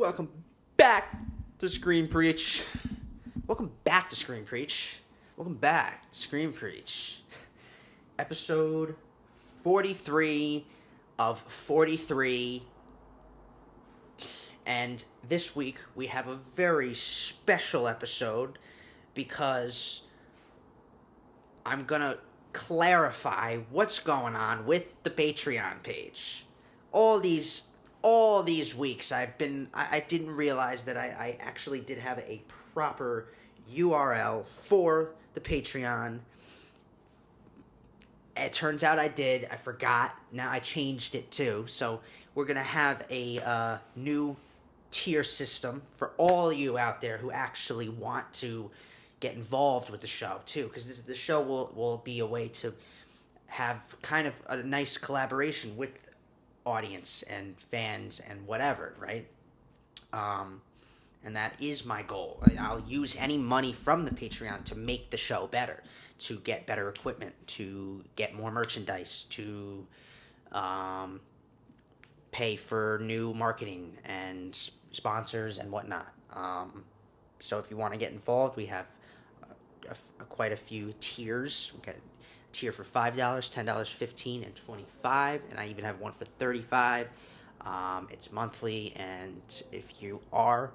Welcome back to Scream Preach. Welcome back to Scream Preach. Welcome back to Scream Preach. Episode 43 of 43. And this week we have a very special episode because I'm gonna clarify what's going on with the Patreon page. All these weeks I didn't realize that I actually did have a proper URL for the Patreon. It turns out I did. I forgot. Now I changed it too. So we're gonna have a new tier system for all you out there who actually want to get involved with the show too, because the show will be a way to have kind of a nice collaboration with audience and fans and whatever, right? And that is my goal. I'll use any money from the Patreon to make the show better, to get better equipment, to get more merchandise, to pay for new marketing and sponsors and whatnot. So if you want to get involved, we have quite a few tiers. We got a tier for $5, $10, $15, and $25, and I even have one for $35. It's monthly, and if you want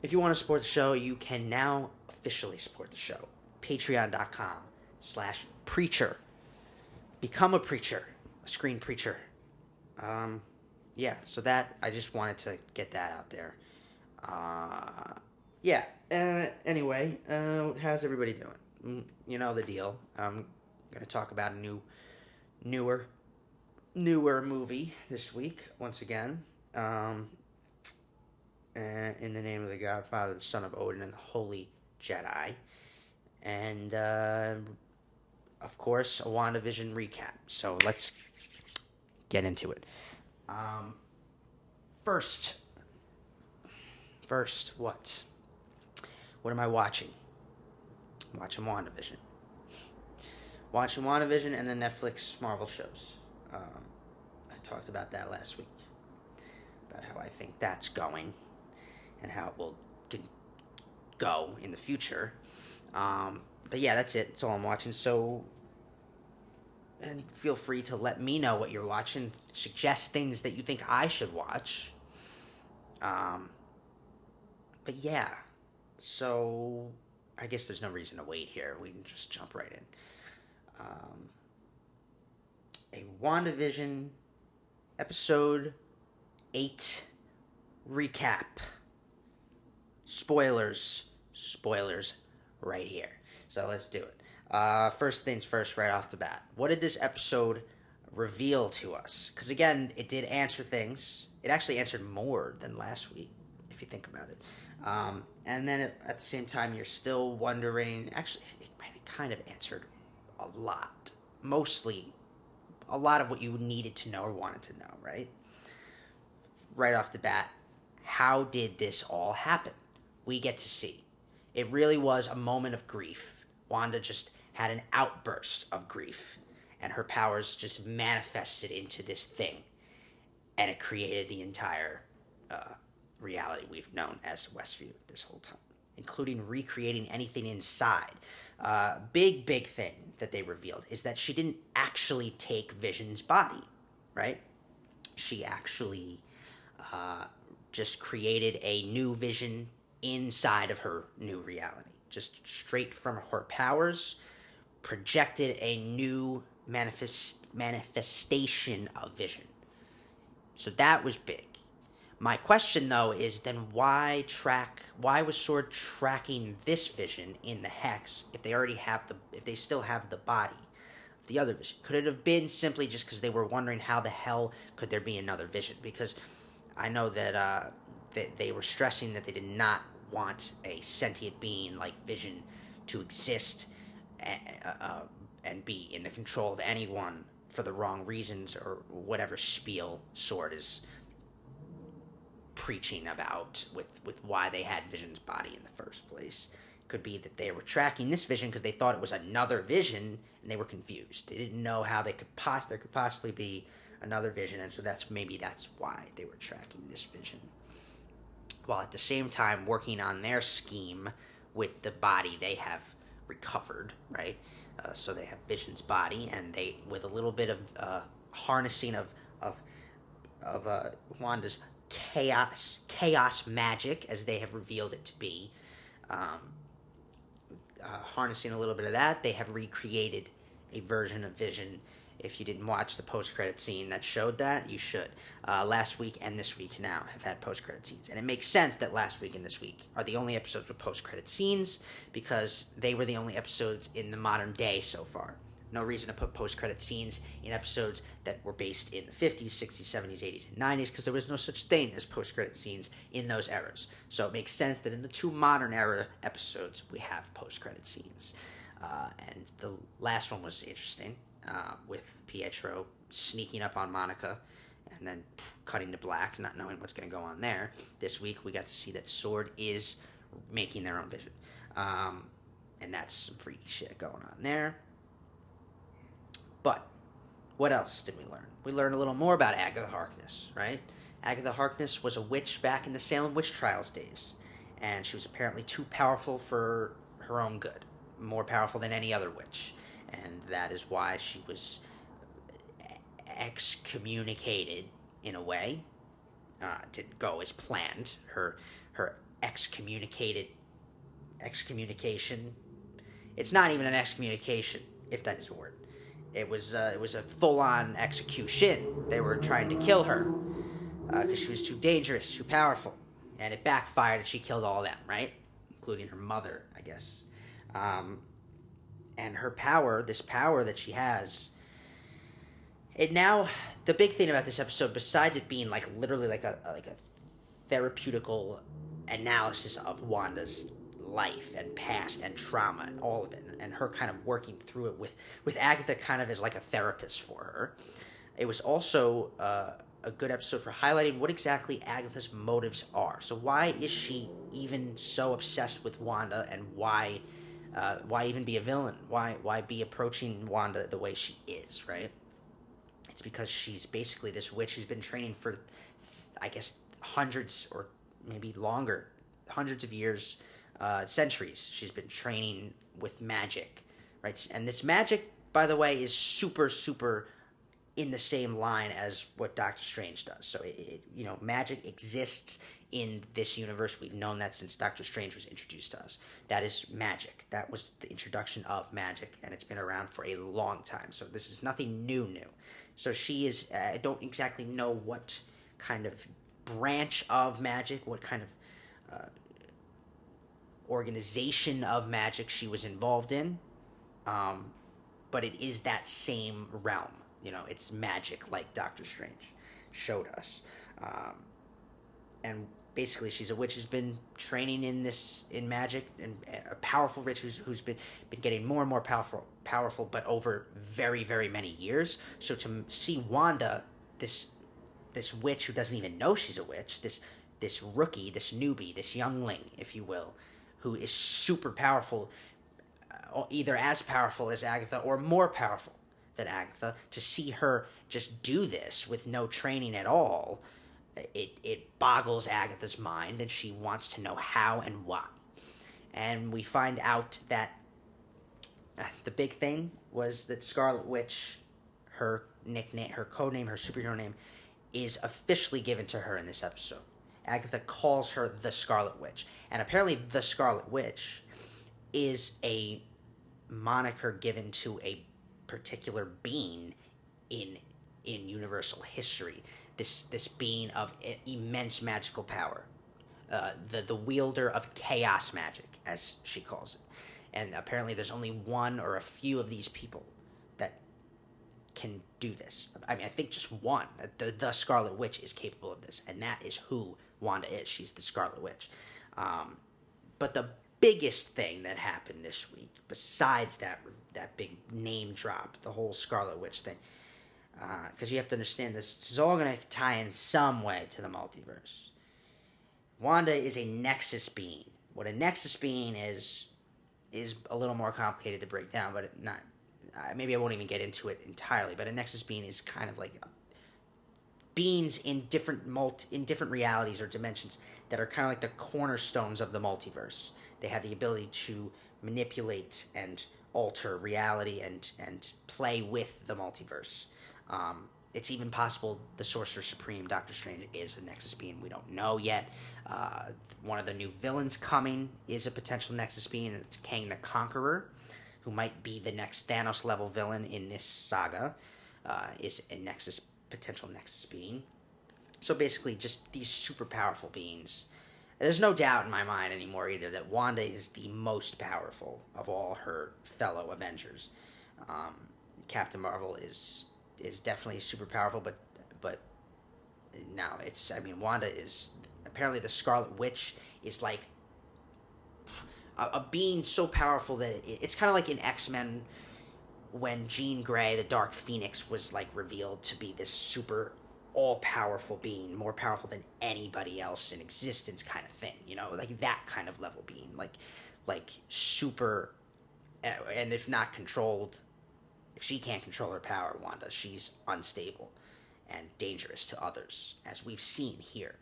to support the show, you can now officially support the show. Patreon.com/preacher. Become a preacher, a screen preacher. Yeah, so that, I just wanted to get that out there. Yeah, anyway, how's everybody doing? You know the deal. I'm going to talk about a newer movie this week, once again. In the name of the Godfather, the Son of Odin, and the Holy Jedi. And, of course, a WandaVision recap. So let's get into it. First, what? What am I watching? I'm watching WandaVision. And the Netflix Marvel shows. I talked about that last week. About how I think that's going. And how it will go in the future. But yeah, that's it. That's all I'm watching. So, and feel free to let me know what you're watching. Suggest things that you think I should watch. But yeah, so I guess there's no reason to wait here. We can just jump right in. A WandaVision episode 8 recap. Spoilers right here. So let's do it. First things first, right off the bat. What did this episode reveal to us? Because again, it did answer things. It actually answered more than last week, if you think about it. And then at the same time, you're still wondering. Actually, it kind of answered a lot. Mostly, a lot of what you needed to know or wanted to know, right? Right off the bat, how did this all happen? We get to see. It really was a moment of grief. Wanda just had an outburst of grief, and her powers just manifested into this thing, and it created the entire reality we've known as Westview this whole time, including recreating anything inside. Big thing that they revealed is that she didn't actually take Vision's body, right? She actually just created a new Vision inside of her new reality. Just straight from her powers, projected a new manifestation of Vision. So that was big. My question, though, is then why was SWORD tracking this Vision in the Hex if they still have the body of the other Vision? Could it have been simply just because they were wondering how the hell could there be another Vision? Because I know that they were stressing that they did not want a sentient being like Vision to exist and be in the control of anyone for the wrong reasons or whatever spiel SWORD is preaching about with why they had Vision's body in the first place. Could be that they were tracking this Vision because they thought it was another Vision and they were confused. They didn't know how there could possibly be another Vision, and so that's why they were tracking this Vision. while at the same time working on their scheme with the body they have recovered, right? So they have Vision's body, and they, with a little bit of harnessing of Wanda's chaos magic, as they have revealed it to be, um, harnessing a little bit of that, they have recreated a version of Vision. If you didn't watch the post-credit scene that showed that, you should. Last week and this week now have had post-credit scenes. And it makes sense that last week and this week are the only episodes with post-credit scenes, because they were the only episodes in the modern day so far. No reason to put post-credit scenes in episodes that were based in the 50s, 60s, 70s, 80s, and 90s, because there was no such thing as post-credit scenes in those eras. So it makes sense that in the two modern era episodes, we have post-credit scenes. And the last one was interesting, with Pietro sneaking up on Monica and then cutting to black, not knowing what's going to go on there. This week, we got to see that S.W.O.R.D. is making their own Vision. And that's some freaky shit going on there. But what else did we learn? We learned a little more about Agatha Harkness, right? Agatha Harkness was a witch back in the Salem witch trials days, and she was apparently too powerful for her own good, more powerful than any other witch, and that is why she was excommunicated in a way. Didn't go as planned. Her excommunication. It's not even an excommunication, if that is a word. It was a full-on execution. They were trying to kill her because she was too dangerous, too powerful, and it backfired, and she killed all of them, right, including her mother, I guess. And her power, this power that she has, it now, the big thing about this episode, besides it being like literally like a therapeutical analysis of Wanda's life and past and trauma and all of it, and her kind of working through it with Agatha kind of as like a therapist for her. It was also a good episode for highlighting what exactly Agatha's motives are. So why is she even so obsessed with Wanda, and why even be a villain? Why be approaching Wanda the way she is, right? It's because she's basically this witch who's been training for, I guess, hundreds or maybe longer, hundreds of years, centuries. She's been training with magic, right? And this magic, by the way, is super, super in the same line as what Doctor Strange does. So, magic exists in this universe. We've known that since Doctor Strange was introduced to us. That is magic. That was the introduction of magic, and it's been around for a long time. So this is nothing new. So she is, I don't exactly know what kind of branch of magic, what kind of organization of magic she was involved in, but it is that same realm. It's magic, like Doctor Strange showed us. And basically, she's a witch who's been training in magic, and a powerful witch who's been getting more and more powerful, but over very, very many years. So to see Wanda, this witch who doesn't even know she's a witch, this rookie, this newbie, this youngling, if you will, who is super powerful, either as powerful as Agatha or more powerful than Agatha, to see her just do this with no training at all, it boggles Agatha's mind, and she wants to know how and why. And we find out that the big thing was that Scarlet Witch, her nickname, her codename, her superhero name, is officially given to her in this episode. Agatha calls her the Scarlet Witch. And apparently the Scarlet Witch is a moniker given to a particular being in universal history. This being of immense magical power. The wielder of chaos magic, as she calls it. And apparently there's only one or a few of these people that can do this. I mean, I think just one. The Scarlet Witch is capable of this, and that is who Wanda is. She's the Scarlet Witch. But the biggest thing that happened this week, besides that big name drop, the whole Scarlet Witch thing, because you have to understand this is all going to tie in some way to the multiverse. Wanda is a Nexus being. What a Nexus being is a little more complicated to break down, but not. Maybe I won't even get into it entirely. But a Nexus being is kind of like beings in different realities or dimensions that are kind of like the cornerstones of the multiverse. They have the ability to manipulate and alter reality and play with the multiverse. It's even possible the Sorcerer Supreme, Doctor Strange, is a Nexus being. We don't know yet. One of the new villains coming is a potential Nexus being, and it's Kang the Conqueror, who might be the next Thanos level villain in this saga. Is a potential Nexus being. So basically, just these super powerful beings. There's no doubt in my mind anymore either that Wanda is the most powerful of all her fellow Avengers. Captain Marvel is definitely super powerful, but no, Wanda is apparently the Scarlet Witch is like a being so powerful that it's kind of like in X-Men when Jean Grey, the Dark Phoenix, was like revealed to be this super all-powerful being, more powerful than anybody else in existence, kind of thing. Like that kind of level being, like super. And if not controlled, if she can't control her power, Wanda, she's unstable and dangerous to others, as we've seen here.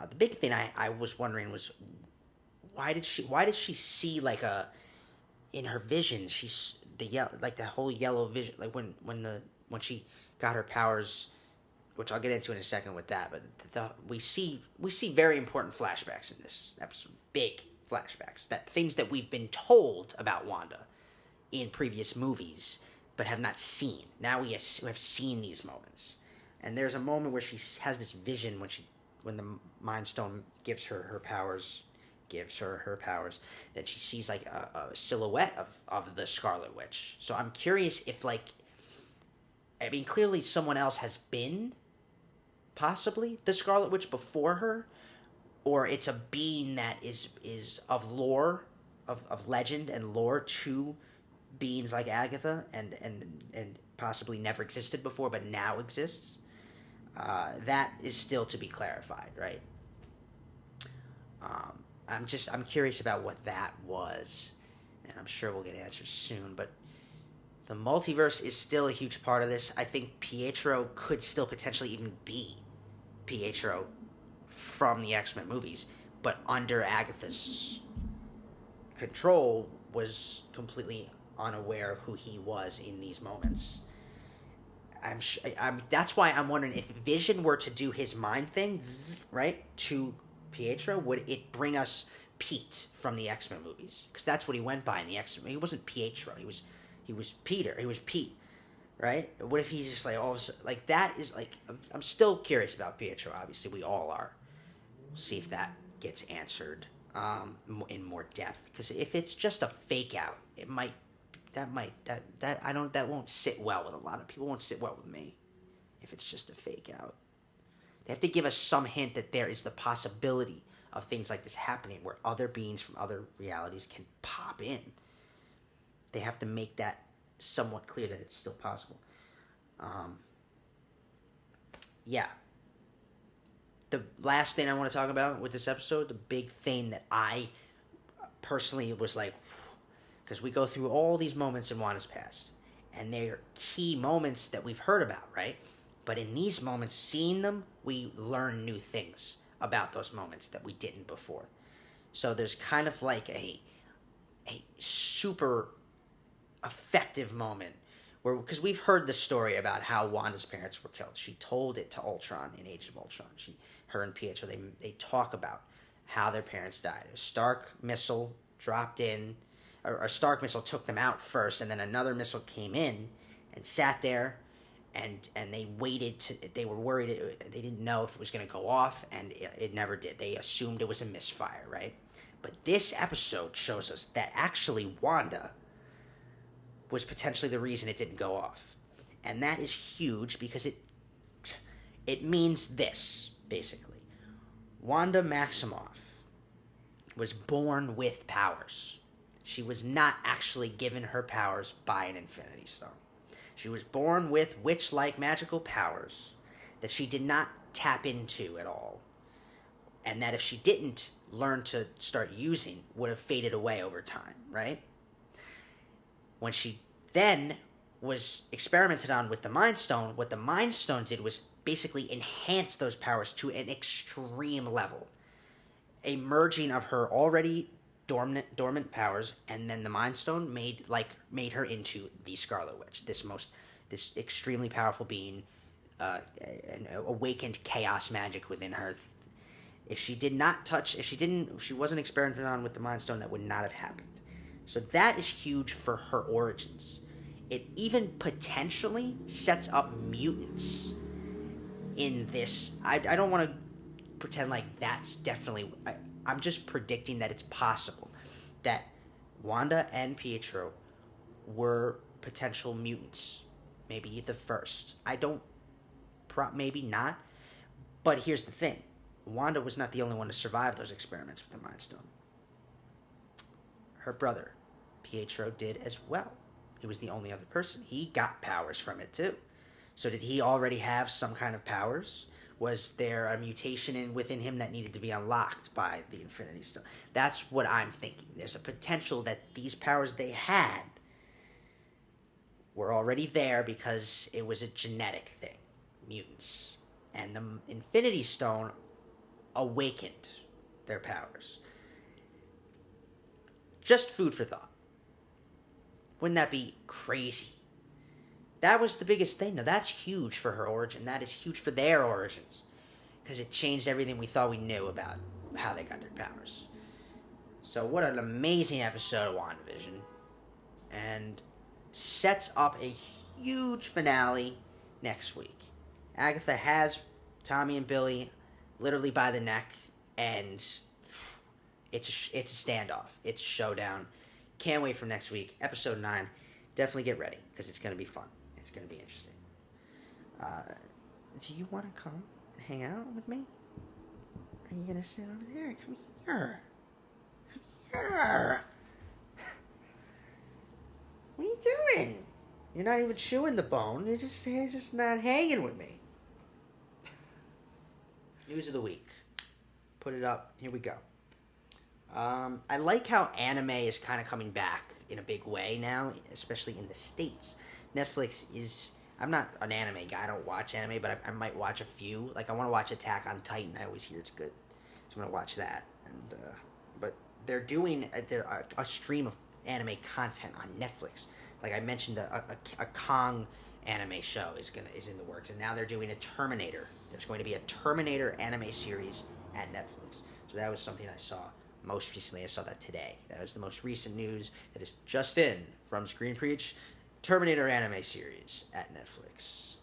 The big thing I was wondering was why did she see like in her vision, she's the whole yellow vision, like when she got her powers, which I'll get into in a second with that. But we see very important flashbacks in this episode, big flashbacks, that things that we've been told about Wanda in previous movies, but have not seen. Now we have seen these moments, and there's a moment where she has this vision when the Mind Stone gives her powers. That she sees like a silhouette of the Scarlet Witch. So I'm curious if clearly someone else has been possibly the Scarlet Witch before her, or it's a being that is of lore, of legend and lore to beings like Agatha and possibly never existed before but now exists. That is still to be clarified, right? I'm curious about what that was, and I'm sure we'll get answers soon, but the multiverse is still a huge part of this. I think Pietro could still potentially even be Pietro from the X-Men movies, but under Agatha's control, was completely unaware of who he was in these moments. That's why I'm wondering if Vision were to do his mind thing, right, to Pietro, would it bring us Pete from the X-Men movies? Because that's what he went by in the X-Men. He wasn't Pietro. He was Peter. He was Pete, right? What if he's just like all of a sudden, like that is like I'm still curious about Pietro. Obviously, we all are. We'll see if that gets answered in more depth. Because if it's just a fake out, that won't sit well with a lot of people. Won't sit well with me if it's just a fake out. They have to give us some hint that there is the possibility of things like this happening, where other beings from other realities can pop in. They have to make that somewhat clear that it's still possible. Yeah. The last thing I want to talk about with this episode, the big thing that I personally was like, because we go through all these moments in Wanda's past, and they're key moments that we've heard about, right? But in these moments, seeing them, we learn new things about those moments that we didn't before. So there's kind of like a super effective moment where, because we've heard the story about how Wanda's parents were killed. She told it to Ultron in Age of Ultron. Her and Pietro, they talk about how their parents died. A Stark missile dropped in, or a Stark missile took them out first, and then another missile came in and sat there. And they waited they were worried, they didn't know if it was going to go off, and it never did. They assumed it was a misfire, right? But this episode shows us that actually Wanda was potentially the reason it didn't go off. And that is huge because it means this, basically. Wanda Maximoff was born with powers. She was not actually given her powers by an Infinity Stone. She was born with witch-like magical powers that she did not tap into at all. And that if she didn't learn to start using, would have faded away over time, right? When she then was experimented on with the Mind Stone. What the Mind Stone did was basically enhance those powers to an extreme level, a merging of her already dormant powers, and then the Mind Stone made her into the Scarlet Witch, this extremely powerful being, an awakened chaos magic within her. If she wasn't experimented on with the Mind Stone, that would not have happened. So that is huge for her origins. It even potentially sets up mutants in this. I don't want to pretend like that's definitely. I'm just predicting that it's possible that Wanda and Pietro were potential mutants. Maybe the first. Maybe not. But here's the thing. Wanda was not the only one to survive those experiments with the Mind Stone. Her brother, Pietro, did as well. He was the only other person. He got powers from it too. So did he already have some kind of powers? Was there a mutation within him that needed to be unlocked by the Infinity Stone? That's what I'm thinking. There's a potential that these powers they had were already there because it was a genetic thing. Mutants. And the Infinity Stone awakened their powers. Just food for thought. Wouldn't that be crazy? That was the biggest thing, though. That's huge for her origin. That is huge for their origins. Because it changed everything we thought we knew about how they got their powers. So what an amazing episode of WandaVision. And sets up a huge finale next week. Agatha has Tommy and Billy literally by the neck, and it's a standoff. It's a showdown. Can't wait for next week. Episode 9. Definitely get ready, because it's going to be fun. It's going to be interesting. Do you want to come and hang out with me? Are you going to sit over there? Come here. Come here. What are you doing? You're not even chewing the bone. You're just not hanging with me. News of the week. Put it up. Here we go. I like how anime is kind of coming back in a big way now, especially in the States. Netflix is... I'm not an anime guy. I don't watch anime, but I might watch a few. Like, I want to watch Attack on Titan. I always hear it's good. So I'm going to watch that. And but they're doing a stream of anime content on Netflix. Like I mentioned, a Kong anime show is in the works, and now they're doing a Terminator. There's going to be a Terminator anime series at Netflix. So that was something I saw most recently. I saw that today. That was the most recent news that is just in from Screen Preach. Terminator anime series at Netflix.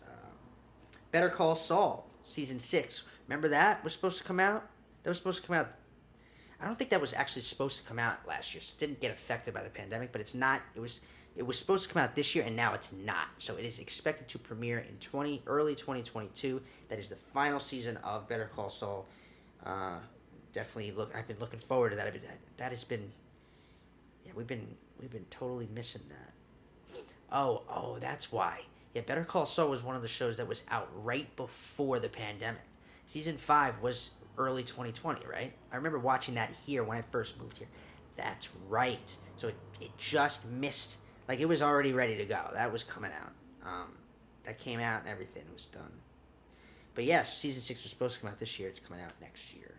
Better Call Saul season 6. Remember that was supposed to come out? That was supposed to come out. I don't think that was actually supposed to come out last year. So it didn't get affected by the pandemic, but it's not. It was supposed to come out this year, and now it's not. So it is expected to premiere in early 2022. That is the final season of Better Call Saul. Definitely I've been looking forward to that. That has been. Yeah, we've been totally missing that. Oh, that's why. Yeah, Better Call Saul was one of the shows that was out right before the pandemic. Season 5 was early 2020, right? I remember watching that here when I first moved here. That's right. So it just missed. Like, it was already ready to go. That was coming out. That came out and everything was done. But yes, season 6 was supposed to come out this year. It's coming out next year.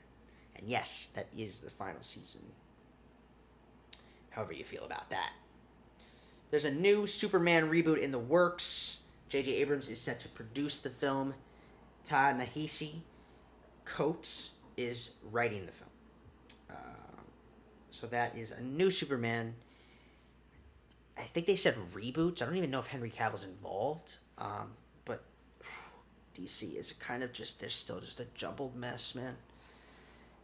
And yes, that is the final season. However you feel about that. There's a new Superman reboot in the works. J.J. Abrams is set to produce the film. Ta-Nehisi Coates is writing the film. So that is a new Superman. I think they said reboots. I don't even know if Henry Cavill's involved. But DC is kind of they're still just a jumbled mess, man.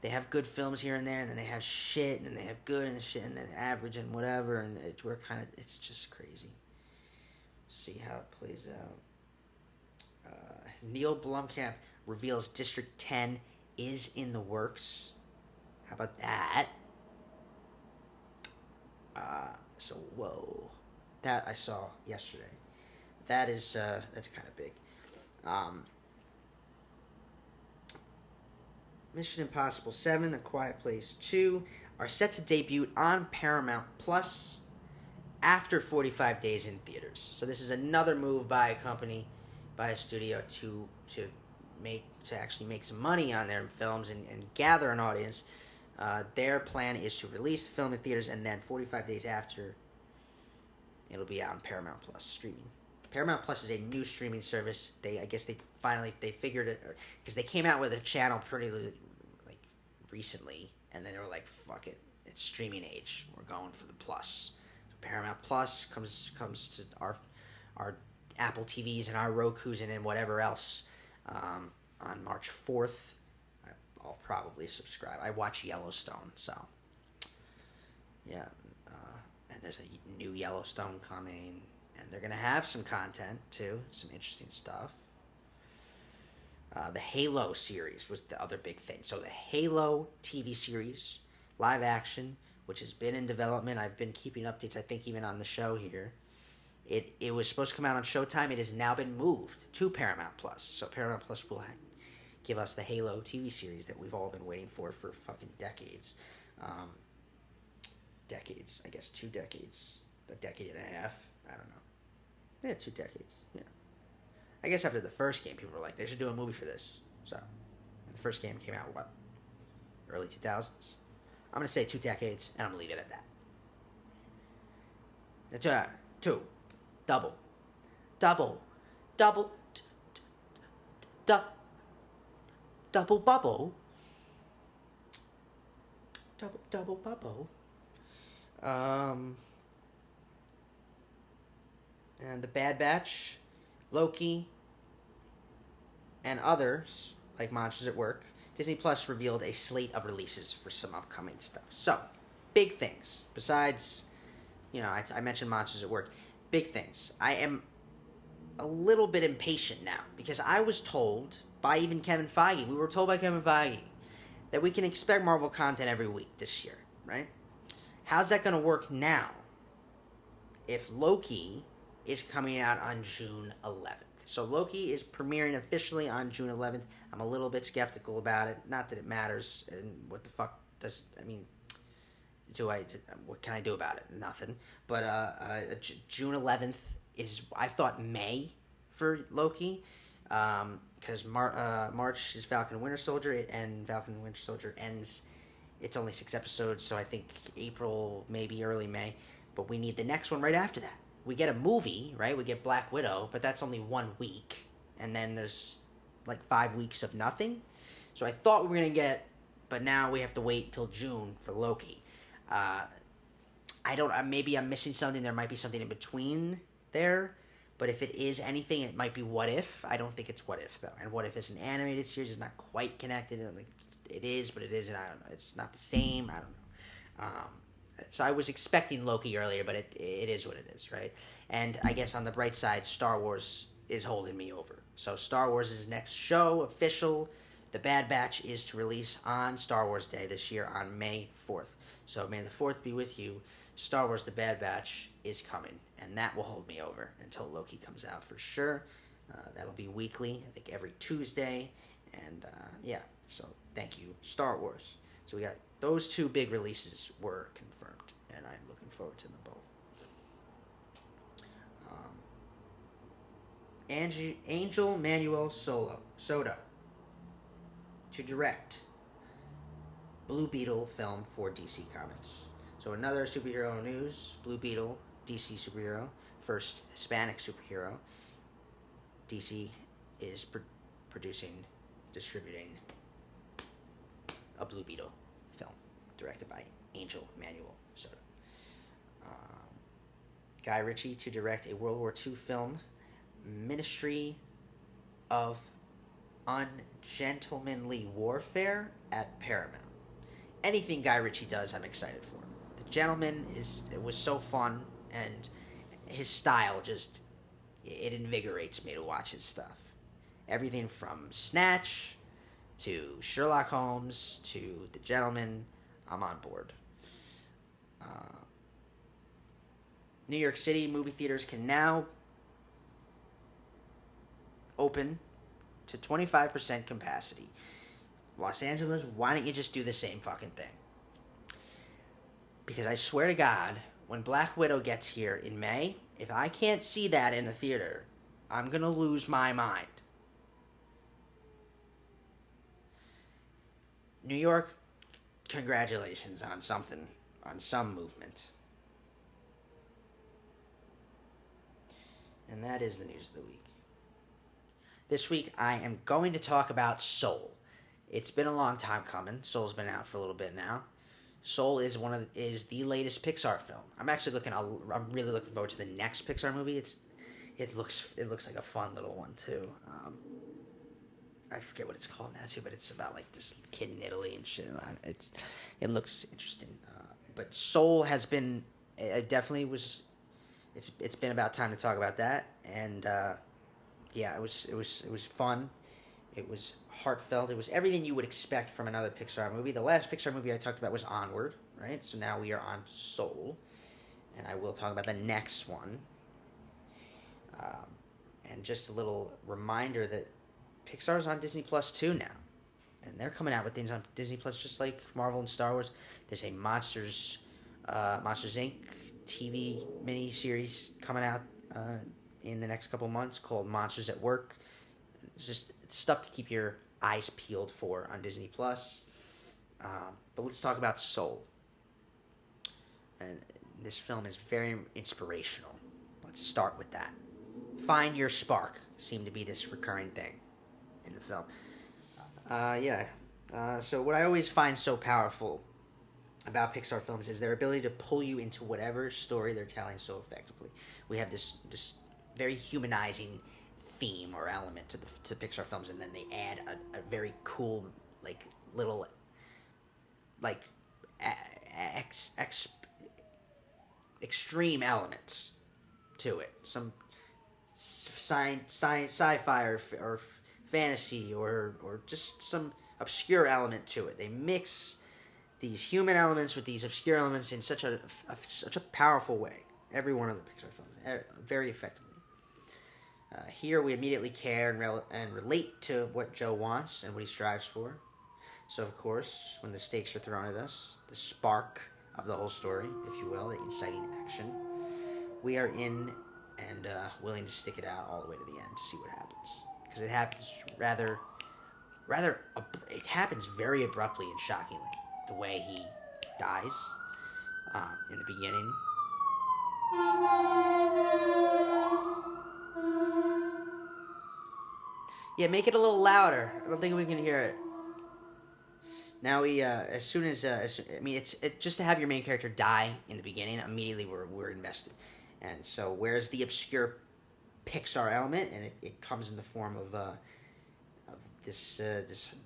They have good films here and there, and then they have shit, and then they have good and shit, and then average and whatever, and it's just crazy. See how it plays out. Neil Blomkamp reveals District 10 is in the works. How about that? So whoa, that I saw yesterday. That's kind of big. Mission Impossible 7, A Quiet Place 2 are set to debut on Paramount Plus after 45 days in theaters. So this is another move by a company, by a studio to actually make some money on their films and gather an audience. Their plan is to release the film in theaters, and then 45 days after, it'll be out on Paramount Plus streaming. Paramount Plus is a new streaming service. I guess they finally figured it, because they came out with a channel pretty like recently, and then they were like, "Fuck it, it's streaming age. We're going for the Plus." So Paramount Plus comes to our Apple TVs and our Roku's and then whatever else on March 4th. I'll probably subscribe. I watch Yellowstone, so yeah. And there's a new Yellowstone coming, and they're gonna have some content too, some interesting stuff. The Halo series was the other big thing. So the Halo TV series, live action, which has been in development. I've been keeping updates, I think, even on the show here. It was supposed to come out on Showtime. It has now been moved to Paramount Plus. So Paramount Plus will give us the Halo TV series that we've all been waiting for fucking decades. Decades, I guess 2 decades, a decade and a half. I don't know. Yeah, 2 decades. Yeah. I guess after the first game, people were like, they should do a movie for this. So, and the first game came out, what? Early 2000s? I'm going to say 2 decades, and I'm going to leave it at that. That's 2. Double. Double. Double. Double bubble. Double bubble. And the Bad Batch, Loki, and others, like Monsters at Work, Disney Plus revealed a slate of releases for some upcoming stuff. So, big things. Besides, I mentioned Monsters at Work. Big things. I am a little bit impatient now, because I was told by even Kevin Feige, we were told by Kevin Feige, that we can expect Marvel content every week this year, right? How's that going to work now if Loki is coming out on June 11th? So Loki is premiering officially on June 11th. I'm a little bit skeptical about it. Not that it matters. And what the fuck does... I mean, what can I do about it? Nothing. But June 11th is, I thought, May for Loki. Because March is Falcon and Winter Soldier, and Falcon and Winter Soldier ends... It's only 6 episodes, so I think April, maybe early May. But we need the next one right after that. We get a movie, right? We get Black Widow, but that's only 1 week. And then there's like 5 weeks of nothing. So I thought we were going to get... But now we have to wait till June for Loki. I don't... Maybe I'm missing something. There might be something in between there. But if it is anything, it might be What If. I don't think it's What If, though. And What If is an animated series. It's not quite connected. It is, but it isn't. I don't know. It's not the same. I don't know. So I was expecting Loki earlier, but it is what it is, right? And I guess on the bright side, Star Wars is holding me over. So Star Wars' next show, official, The Bad Batch, is to release on Star Wars Day this year on May 4th. So may the 4th be with you. Star Wars The Bad Batch is coming, and that will hold me over until Loki comes out for sure. That'll be weekly, I think every Tuesday. And yeah, so thank you, Star Wars. So we got those 2 big releases were confirmed, and I'm looking forward to them both. Angel Manuel Soto to direct Blue Beetle film for DC Comics. So another superhero news, Blue Beetle, DC superhero, first Hispanic superhero. DC is distributing a Blue Beetle film directed by Angel Manuel Soto. Guy Ritchie to direct a World War II film, Ministry of Ungentlemanly Warfare at Paramount. Anything Guy Ritchie does, I'm excited for. The Gentleman it was so fun, and his style just, it invigorates me to watch his stuff. Everything from Snatch to Sherlock Holmes to The Gentleman, I'm on board. New York City movie theaters can now open to 25% capacity. Los Angeles, why don't you just do the same fucking thing? Because I swear to God, when Black Widow gets here in May, if I can't see that in a theater, I'm gonna lose my mind. New York, congratulations on something, on some movement. And that is the news of the week. This week, I am going to talk about Soul. It's been a long time coming. Soul's been out for a little bit now. Soul is is the latest Pixar film. I'm really looking forward to the next Pixar movie. It looks like a fun little one too. I forget what it's called now too, but it's about like this kid in Italy and shit. It looks interesting. But Soul has been, it definitely was. It's been about time to talk about that, and yeah, it was fun. It was heartfelt. It was everything you would expect from another Pixar movie. The last Pixar movie I talked about was Onward, right? So now we are on Soul, and I will talk about the next one. And just a little reminder that Pixar's on Disney Plus too now, and they're coming out with things on Disney Plus just like Marvel and Star Wars. There's a Monsters Inc. TV mini series coming out in the next couple months called Monsters at Work. It's just stuff to keep your eyes peeled for on Disney Plus. But let's talk about Soul. And this film is very inspirational. Let's start with that. Find your spark seemed to be this recurring thing in the film. So what I always find so powerful about Pixar films is their ability to pull you into whatever story they're telling so effectively. We have this very humanizing theme or element to Pixar films, and then they add a very cool like little like extreme elements to it. Some sci-fi or fantasy or just some obscure element to it. They mix these human elements with these obscure elements in such a powerful way. Every one of the Pixar films, very effectively. Here we immediately care and relate to what Joe wants and what he strives for. So of course, when the stakes are thrown at us, the spark of the whole story, if you will, the inciting action, we are in and willing to stick it out all the way to the end to see what happens. Because it happens it happens very abruptly and shockingly. The way he dies in the beginning. Yeah, make it a little louder. I don't think we can hear it. Now it's just to have your main character die in the beginning. Immediately we're invested, and so where's the obscure Pixar element, and it comes in the form of this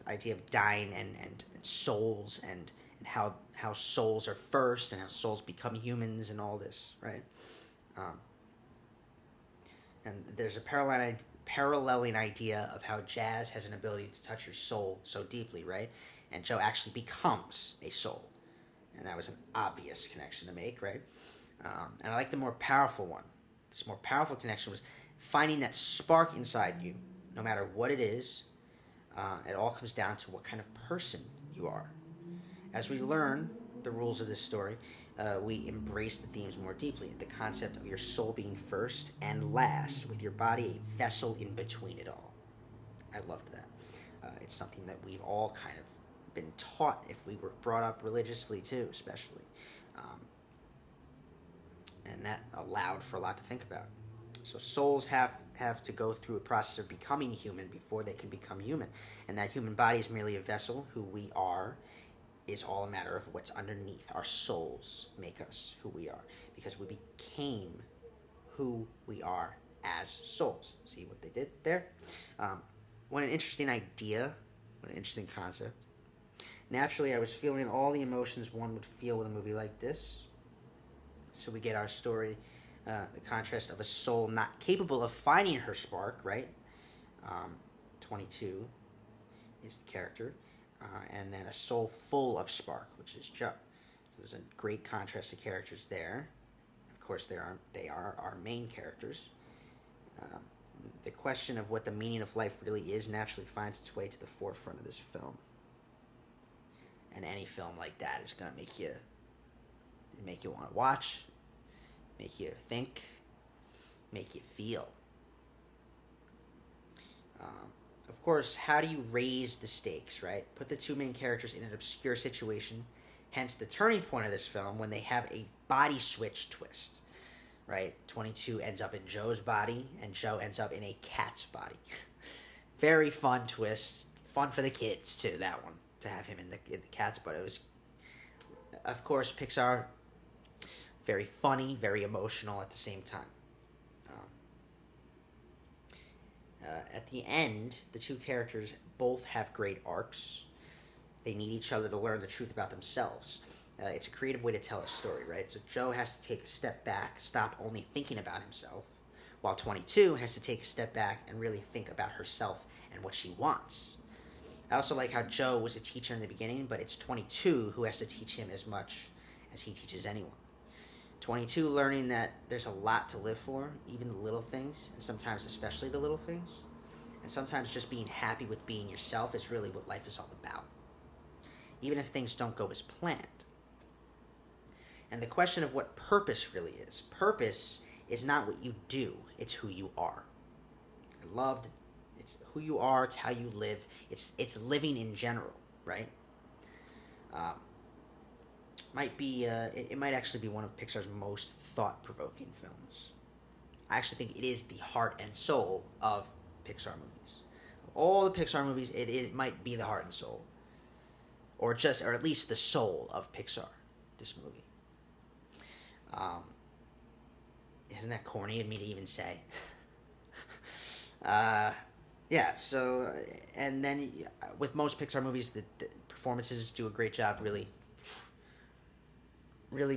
idea of dying and souls and how souls are first and how souls become humans and all this, right? And there's a paralleling idea of how jazz has an ability to touch your soul so deeply, right? And Joe actually becomes a soul, and that was an obvious connection to make, right? And I like the more powerful one. This more powerful connection was finding that spark inside you, no matter what it is. It all comes down to what kind of person you are. As we learn the rules of this story, we embrace the themes more deeply. The concept of your soul being first and last, with your body a vessel in between it all. I loved that. It's something that we've all kind of been taught if we were brought up religiously too, especially. And that allowed for a lot to think about. So souls have to go through a process of becoming human before they can become human. And that human body is merely a vessel. Who we are is all a matter of what's underneath. Our souls make us who we are, because we became who we are as souls. See what they did there? What an interesting idea. What an interesting concept. Naturally, I was feeling all the emotions one would feel with a movie like this. So we get our story, the contrast of a soul not capable of finding her spark, right? 22 is the character. And then a soul full of spark, which is Joe. So there's a great contrast of characters there. Of course, they are our main characters. The question of what the meaning of life really is naturally finds its way to the forefront of this film. And any film like that is going to make you want to watch. make you think, make you feel. Of course, how do you raise the stakes, right? Put the two main characters in an obscure situation, hence the turning point of this film when they have a body switch twist, right? 22 ends up in Joe's body, and Joe ends up in a cat's body. Very fun twist. Fun for the kids, too, that one, to have him in the cat's body. It was, of course, Pixar, very funny, very emotional at the same time. At the end, the two characters both have great arcs. They need each other to learn the truth about themselves. It's a creative way to tell a story, right? So Joe has to take a step back, stop only thinking about himself, while 22 has to take a step back and really think about herself and what she wants. I also like how Joe was a teacher in the beginning, but it's 22 who has to teach him as much as he teaches anyone. 22 learning that there's a lot to live for, even the little things, and sometimes especially the little things. And sometimes just being happy with being yourself is really what life is all about, even if things don't go as planned. And the question of what purpose really is. Purpose is not what you do, it's who you are. I loved it. It's who you are, it's how you live, it's living in general, right? It might actually be one of Pixar's most thought-provoking films. I actually think it is the heart and soul of Pixar movies. All the Pixar movies, it might be the heart and soul, or at least the soul of Pixar. This movie. Isn't that corny of me to even say? Yeah. So, and then with most Pixar movies, the performances do a great job, really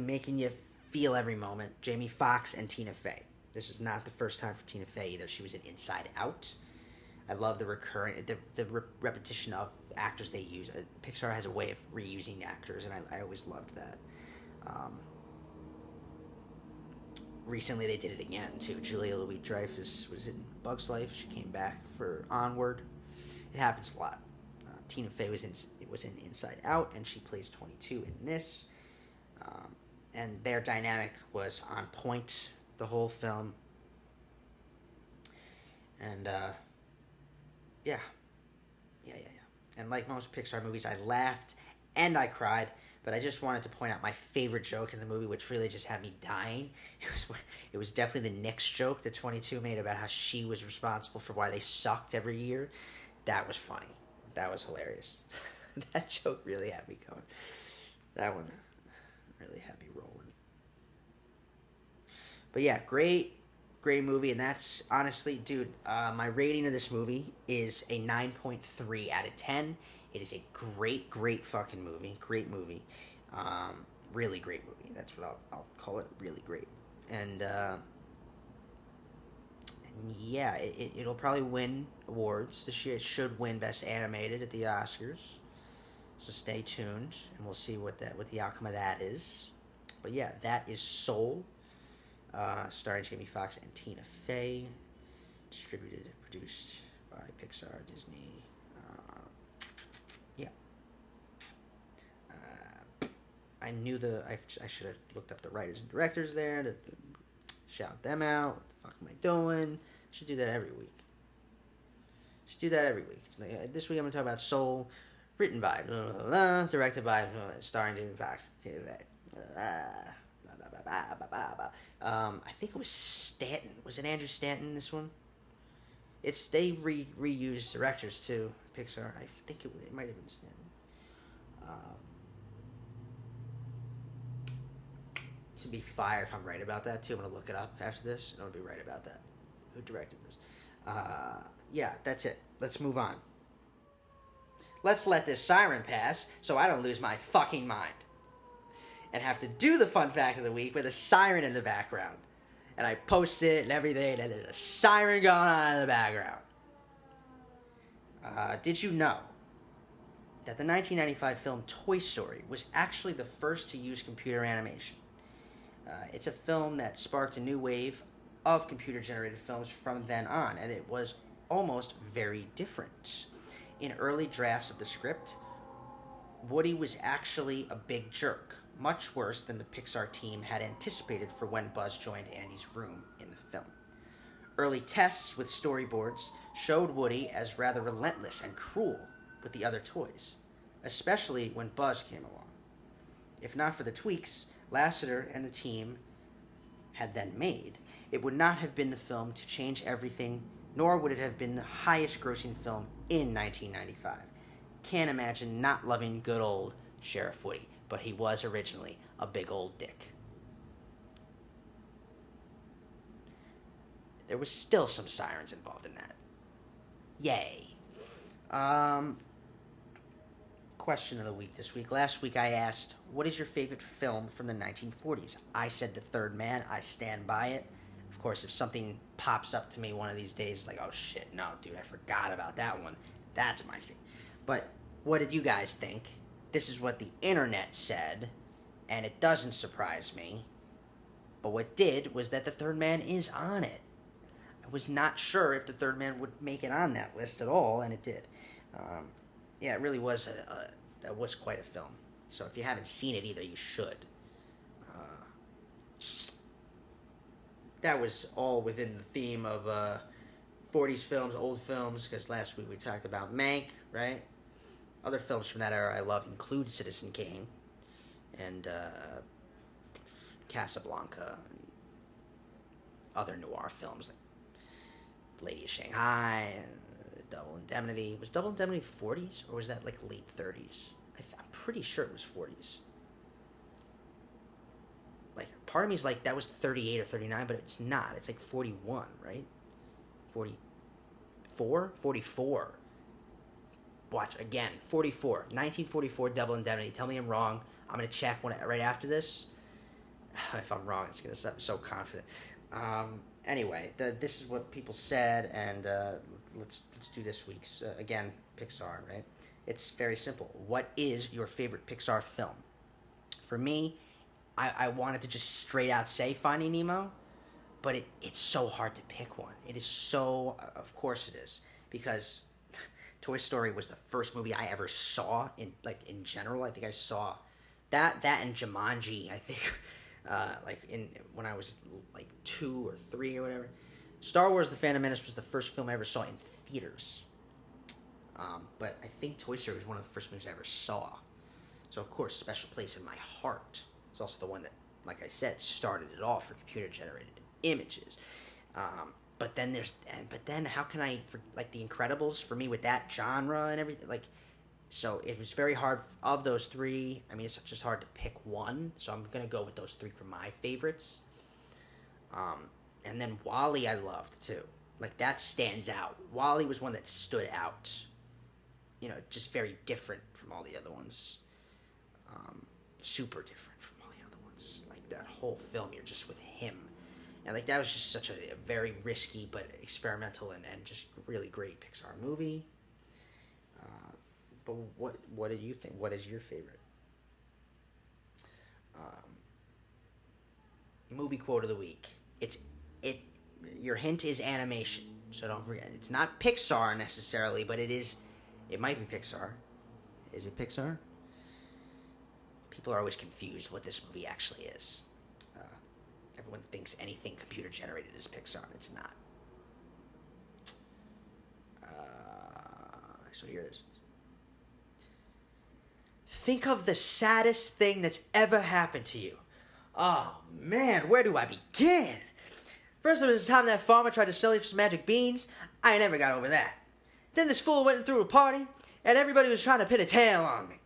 making you feel every moment. Jamie Foxx and Tina Fey. This is not the first time for Tina Fey either. She was in Inside Out. I love the repetition of actors they use. Pixar has a way of reusing actors, and I always loved that. Recently, they did it again too. Julia Louis-Dreyfus was in Bug's Life. She came back for Onward. It happens a lot. Tina Fey was in Inside Out, and she plays 22 in this. And their dynamic was on point the whole film. And yeah. And like most Pixar movies, I laughed and I cried. But I just wanted to point out my favorite joke in the movie, which really just had me dying. It was definitely the Knicks joke that 22 made about how she was responsible for why they sucked every year. That was funny. That was hilarious. That joke really had me going. That one really had me rolling. But yeah, great movie. And that's honestly, dude, my rating of this movie is a 9.3 out of 10. It is a great fucking movie. Great movie. Really great movie. That's what I'll call it. Really great. And yeah, it'll probably win awards this year. It should win Best Animated at the Oscars. So stay tuned, and we'll see what the outcome of that is. But yeah, that is Soul, starring Jamie Foxx and Tina Fey. Distributed, produced by Pixar, Disney. Yeah. I knew I should have looked up the writers and directors there to shout them out. What the fuck am I doing? Should do that every week. This week I'm going to talk about Soul, written by, directed by, starring Jamie Foxx. I think it was Stanton. Was it Andrew Stanton, this one? They reused directors too, Pixar. I think it might have been Stanton. To be fired if I'm right about that too. I'm gonna look it up after this, and I'll be right about that. Who directed this? Yeah, that's it. Let's move on. Let's let this siren pass so I don't lose my fucking mind and have to do the fun fact of the week with a siren in the background. And I post it and everything, and there's a siren going on in the background. Did you know that the 1995 film Toy Story was actually the first to use computer animation? It's a film that sparked a new wave of computer-generated films from then on, and it was almost very different. In early drafts of the script, Woody was actually a big jerk. much worse than the Pixar team had anticipated for when Buzz joined Andy's room in the film. Early tests with storyboards showed Woody as rather relentless and cruel with the other toys, especially when Buzz came along. If not for the tweaks Lasseter and the team had then made, it would not have been the film to change everything, nor would it have been the highest grossing film in 1995. Can't imagine not loving good old Sheriff Woody, but he was originally a big old dick. There was still some sirens involved in that. Yay. Question of the week this week. Last week I asked, what is your favorite film from the 1940s? I said The Third Man. I stand by it. Of course, if something pops up to me one of these days, like, oh shit, no, dude, I forgot about that one. That's my favorite. But what did you guys think? This is what the internet said, and it doesn't surprise me. But what did was that The Third Man is on it. I was not sure if The Third Man would make it on that list at all, and it did. Yeah, it really was that was quite a film. So if you haven't seen it either, you should. That was all within the theme of 40s films, old films, because last week we talked about Mank, right? Other films from that era I love include Citizen Kane and Casablanca, and other noir films like Lady of Shanghai and Double Indemnity. Was Double Indemnity 40s or was that like late 30s? I'm pretty sure it was 40s. Like, part of me is like, that was 38 or 39, but it's not. It's like 41, right? 44? 44. Watch, again, 44. 1944 Double Indemnity. Tell me I'm wrong. I'm going to check right after this. If I'm wrong, it's going to sound so confident. Anyway, this is what people said, and let's do this week's, again, Pixar, right? It's very simple. What is your favorite Pixar film? For me, I wanted to just straight out say Finding Nemo, but it's so hard to pick one. It is so, of course it is, because Toy Story was the first movie I ever saw in general. I think I saw that and Jumanji, I think, when I was like 2 or 3 or whatever. Star Wars: The Phantom Menace was the first film I ever saw in theaters. But I think Toy Story was one of the first movies I ever saw. So, of course, special place in my heart. It's also the one that, like I said, started it all for computer-generated images. But then how can I, like The Incredibles, for me with that genre and everything, like, so it was very hard of those three. I mean, it's just hard to pick one. So I'm going to go with those three for my favorites. And then WALL-E I loved, too. Like, that stands out. WALL-E was one that stood out. You know, just very different from all the other ones. Super different from all the other ones. Like, that whole film, you're just with him. And, like, that was just such a very risky but experimental and just really great Pixar movie. But what do you think? What is your favorite? Movie quote of the week. Your hint is animation, so don't forget. It's not Pixar necessarily, but it is. It might be Pixar. Is it Pixar? People are always confused what this movie actually is. Everyone thinks anything computer generated is Pixar. It's not. So here it is. Think of the saddest thing that's ever happened to you. Oh man, where do I begin? First there was the time that farmer tried to sell you some magic beans. I never got over that. Then this fool went and threw a party, and everybody was trying to pin a tail on me.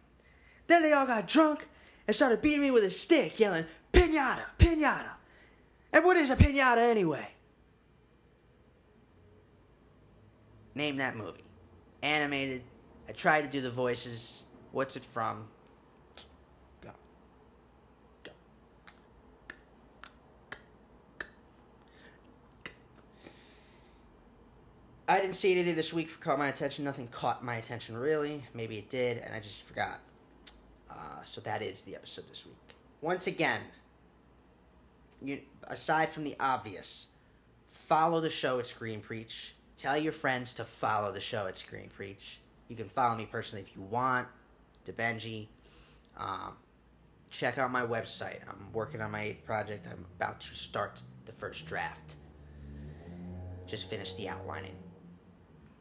Then they all got drunk and started beating me with a stick, yelling, "Piñata, piñata." And what is a piñata anyway? Name that movie. Animated. I tried to do the voices. What's it from? Go. Go. I didn't see anything this week that caught my attention. Nothing caught my attention, really. Maybe it did, and I just forgot. So that is the episode this week. Once again, aside from the obvious, follow the show at Screen Preach. Tell your friends to follow the show at Screen Preach. You can follow me personally if you want, to Benji. check out my website. I'm working on my 8th project. I'm about to start the first draft. Just finished the outlining.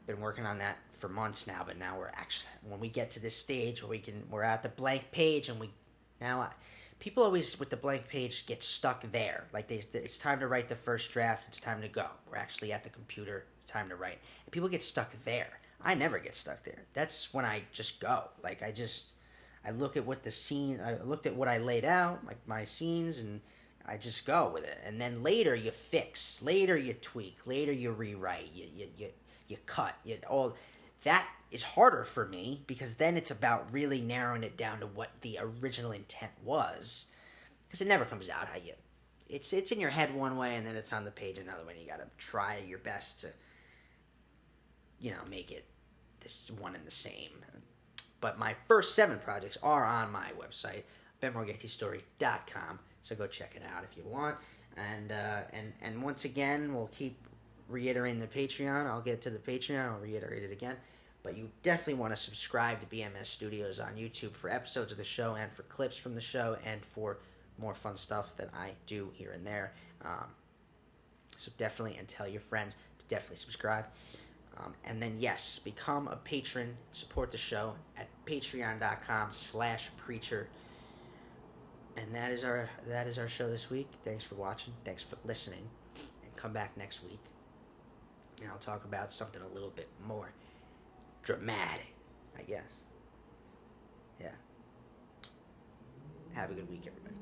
Been working on that for months now, but now we're actually, when we get to this stage where we're at the blank page, and people always with the blank page get stuck there. Like it's time to write the first draft. It's time to go. We're actually at the computer. It's time to write. And people get stuck there. I never get stuck there. That's when I just go. Like I look at what I looked at what I laid out, like my scenes, and I just go with it. And then later you fix, later you tweak, later you rewrite, you cut, all that is harder for me, because then it's about really narrowing it down to what the original intent was, because it never comes out how you. It's in your head one way, and then it's on the page another way. You gotta try your best to, make it this one and the same. But my first 7 projects are on my website, benmorgettistory.com. So go check it out if you want. And once again, we'll keep reiterating the Patreon. I'll get to the Patreon. I'll reiterate it again. But you definitely want to subscribe to BMS Studios on YouTube for episodes of the show, and for clips from the show, and for more fun stuff that I do here and there. So definitely, and tell your friends to definitely subscribe. And then, yes, become a patron. Support the show at patreon.com/preacher. And that is our show this week. Thanks for watching. Thanks for listening. And come back next week, and I'll talk about something a little bit more dramatic, I guess. Yeah. Have a good week, everybody.